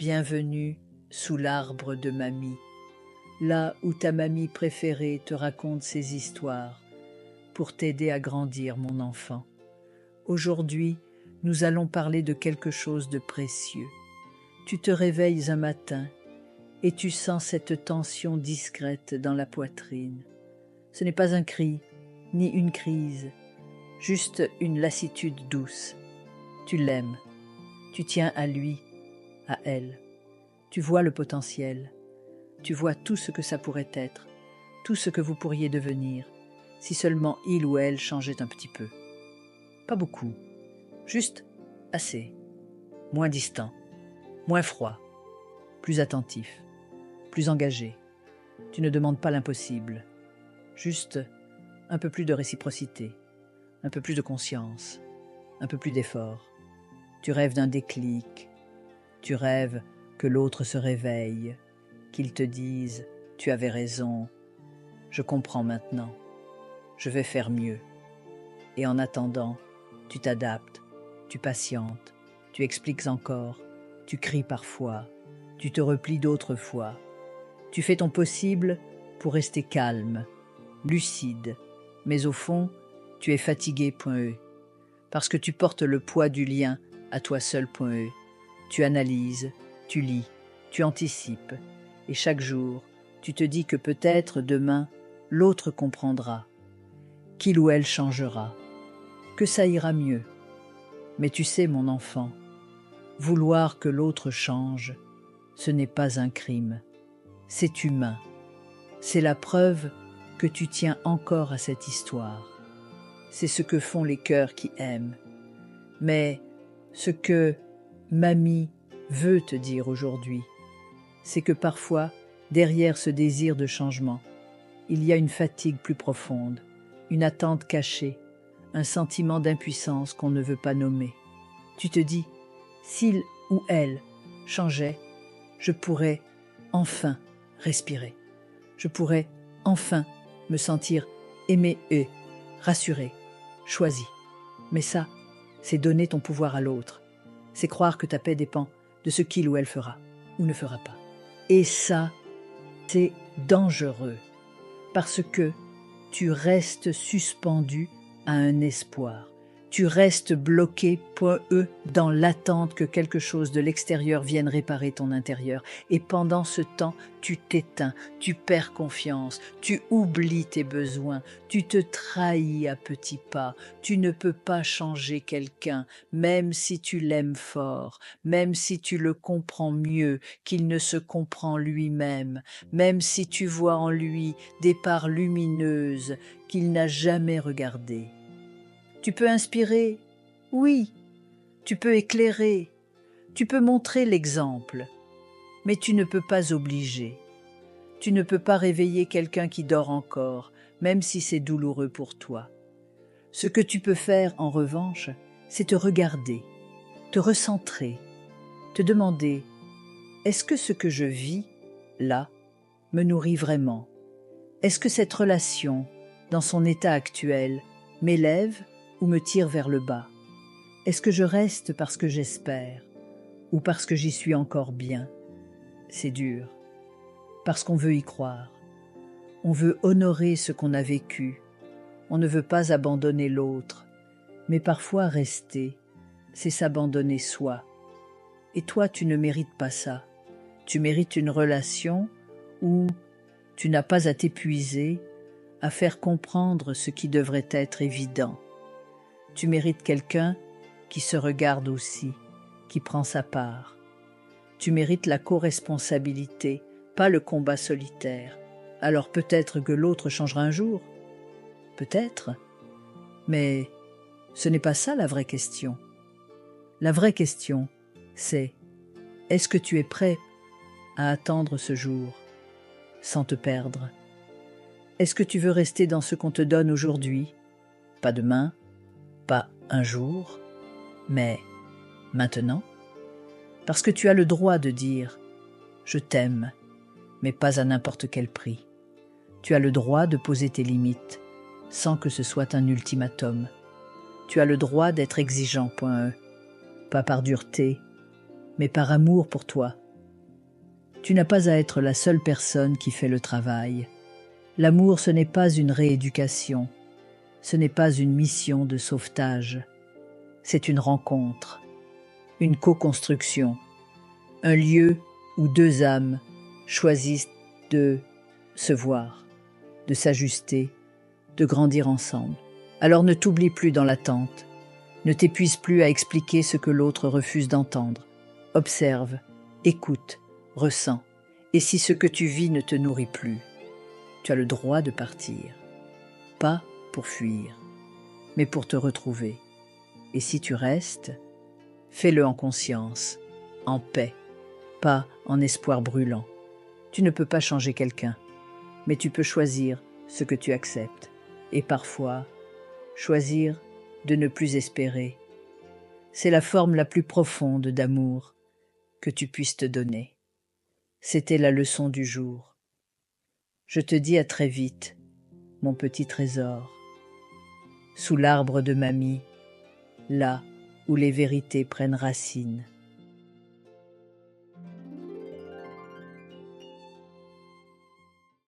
Bienvenue sous l'arbre de mamie, là où ta mamie préférée te raconte ses histoires pour t'aider à grandir, mon enfant. Aujourd'hui, nous allons parler de quelque chose de précieux. Tu te réveilles un matin et tu sens cette tension discrète dans la poitrine. Ce n'est pas un cri, ni une crise, juste une lassitude douce. Tu l'aimes, tu tiens à lui, à elle. Tu vois le potentiel, tu vois tout ce que ça pourrait être, tout ce que vous pourriez devenir, si seulement il ou elle changeait un petit peu. Pas beaucoup, juste assez, moins distant, moins froid, plus attentif, plus engagé. Tu ne demandes pas l'impossible, juste un peu plus de réciprocité, un peu plus de conscience, un peu plus d'effort. Tu rêves d'un déclic, tu rêves que l'autre se réveille, qu'il te dise « tu avais raison, je comprends maintenant, je vais faire mieux ». Et en attendant, tu t'adaptes, tu patientes, tu expliques encore, tu cries parfois, tu te replies d'autres fois. Tu fais ton possible pour rester calme, lucide, mais au fond, tu es fatigué.e, parce que tu portes le poids du lien à toi seul.e. Tu analyses, tu lis, tu anticipes, et chaque jour, tu te dis que peut-être demain, l'autre comprendra, qu'il ou elle changera, que ça ira mieux. Mais tu sais, mon enfant, vouloir que l'autre change, ce n'est pas un crime, c'est humain. C'est la preuve que tu tiens encore à cette histoire. C'est ce que font les cœurs qui aiment. Mais ce que mamie veut te dire aujourd'hui, c'est que parfois, derrière ce désir de changement, il y a une fatigue plus profonde, une attente cachée, un sentiment d'impuissance qu'on ne veut pas nommer. Tu te dis, s'il ou elle changeait, je pourrais enfin respirer. Je pourrais enfin me sentir aimé et rassuré, choisi. Mais ça, c'est donner ton pouvoir à l'autre. C'est croire que ta paix dépend de ce qu'il ou elle fera ou ne fera pas. Et ça, c'est dangereux parce que tu restes suspendu à un espoir. Tu restes bloqué.e dans l'attente que quelque chose de l'extérieur vienne réparer ton intérieur. Et pendant ce temps, tu t'éteins, tu perds confiance, tu oublies tes besoins, tu te trahis à petits pas. Tu ne peux pas changer quelqu'un, même si tu l'aimes fort, même si tu le comprends mieux qu'il ne se comprend lui-même, même si tu vois en lui des parts lumineuses qu'il n'a jamais regardées. Tu peux inspirer, oui, tu peux éclairer, tu peux montrer l'exemple, mais tu ne peux pas obliger. Tu ne peux pas réveiller quelqu'un qui dort encore, même si c'est douloureux pour toi. Ce que tu peux faire, en revanche, c'est te regarder, te recentrer, te demander « Est-ce que ce que je vis, là, me nourrit vraiment ? Est-ce que cette relation, dans son état actuel, m'élève ou me tire vers le bas? Est-ce que je reste parce que j'espère ou parce que j'y suis encore bien? C'est dur, parce qu'on veut y croire. On veut honorer ce qu'on a vécu. On ne veut pas abandonner l'autre. Mais parfois rester, c'est s'abandonner soi. Et toi, tu ne mérites pas ça. Tu mérites une relation où tu n'as pas à t'épuiser, à faire comprendre ce qui devrait être évident. Tu mérites quelqu'un qui se regarde aussi, qui prend sa part. Tu mérites la co-responsabilité, pas le combat solitaire. Alors peut-être que l'autre changera un jour. Peut-être. Mais ce n'est pas ça la vraie question. La vraie question, c'est est-ce que tu es prêt à attendre ce jour sans te perdre? Est-ce que tu veux rester dans ce qu'on te donne aujourd'hui? Pas demain, pas un jour, mais maintenant? Parce que tu as le droit de dire « je t'aime », mais pas à n'importe quel prix. Tu as le droit de poser tes limites sans que ce soit un ultimatum. Tu as le droit d'être exigeant.e, pas par dureté, mais par amour pour toi Tu n'as pas à être la seule personne qui fait le travail. L'amour, ce n'est pas une rééducation, ce n'est pas une mission de sauvetage, c'est une rencontre, une co-construction, un lieu où deux âmes choisissent de se voir, de s'ajuster, de grandir ensemble. Alors ne t'oublie plus dans l'attente, ne t'épuise plus à expliquer ce que l'autre refuse d'entendre. Observe, écoute, ressens. Et si ce que tu vis ne te nourrit plus, tu as le droit de partir. Pas pour fuir, mais pour te retrouver. Et si tu restes, fais-le en conscience, en paix, pas en espoir brûlant. Tu ne peux pas changer quelqu'un, mais tu peux choisir ce que tu acceptes. Et parfois, choisir de ne plus espérer. C'est la forme la plus profonde d'amour que tu puisses te donner. C'était la leçon du jour. Je te dis à très vite, mon petit trésor, sous l'arbre de mamie, là où les vérités prennent racine.